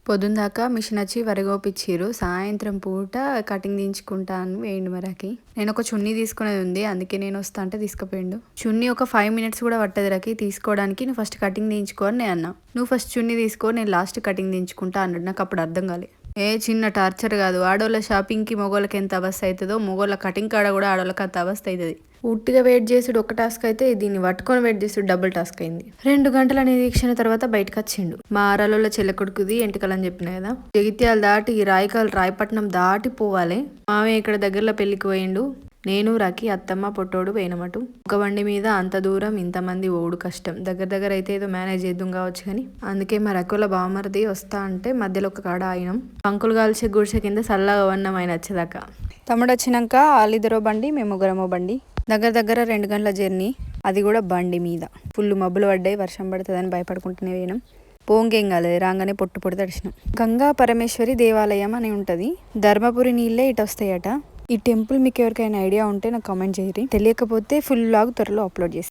పొద్దున దాకా మిషన్ వచ్చి వరగోపిచ్చిర్రు. సాయంత్రం పూట కటింగ్ దించుకుంటా అని వేయండి మరకి. నేను ఒక చున్నీ తీసుకునేది ఉంది, అందుకే నేను వస్తా అంటే తీసుకుపోయిండు. చున్నీ ఒక 5 minutes కూడా పట్టదు రకి తీసుకోవడానికి. నువ్వు ఫస్ట్ కటింగ్ దించుకో అని నేను అన్నా. నువ్వు ఫస్ట్ చున్నీ తీసుకో, నేను లాస్ట్ కటింగ్ దించుకుంటా అన్నాడు. నాకు అప్పుడు అర్థం కాలే. చిన్న టార్చర్ కాదు. ఆడోళ్ళ షాపింగ్కి మొగోళ్ళకి ఎంత అవస్థ అవుతుందో, మొగోళ్ళ కటింగ్ కాడ కూడా ఆడోళ్ళకి అంత అవస్థ అవుతుంది. ఉట్టిగా వెయిట్ చేసుడు ఒక టాస్క్ అయితే, దీన్ని పట్టుకొని వెయిట్ చేసుడు డబుల్ టాస్క్ అయింది. 2 గంటల నిరీక్షణ తర్వాత బయటకు వచ్చిండు. మా ఆరాలలో చెల్ల కొడుకుది ఎంటికలని చెప్పిన కదా. జగిత్యాల దాటి రాయపట్నం దాటి పోవాలి. మామయ్య ఇక్కడ దగ్గరలో పెళ్లికి పోయిండు. నేను రకి అత్తమ్మ పొట్టోడు పోయినమటు. ఒక బండి మీద అంత దూరం ఇంతమంది ఓడు కష్టం. దగ్గర అయితే ఏదో మేనేజ్ చేద్దాం కావచ్చు కానీ. అందుకే మా రకుల బామర్ది వస్తా అంటే మధ్యలో ఒక కాడ ఆయినం. పంకులు కాల్చే గుడిసె కింద చల్లగా వన్నాం ఆయన వచ్చేదాకా. తమ్ముడు వచ్చినాక వాళ్ళిద్దరో బండి, మేము ముగ్గురమో బండి. దగ్గర 2 గంటల జర్నీ, అది కూడా బండి మీద. ఫుల్ మబ్బులు పడ్డాయి, వర్షం పడుతుందని భయపడుకుంటూనే పోయినాం. పోంకేం కాలేదు, రాగానే పొట్టు తడిచినాం. గంగా పరమేశ్వరి దేవాలయం అని ఉంటుంది. ధర్మపురి నీళ్ళే ఇటు వస్తాయట. ఈ టెంపుల్ మీకు ఎవరికైనా ఐడియా ఉంటే నాకు కామెంట్ చేయరి. తెలియకపోతే ఫుల్ వ్లాగ్ త్వరలో అప్లోడ్ చేస్తాను.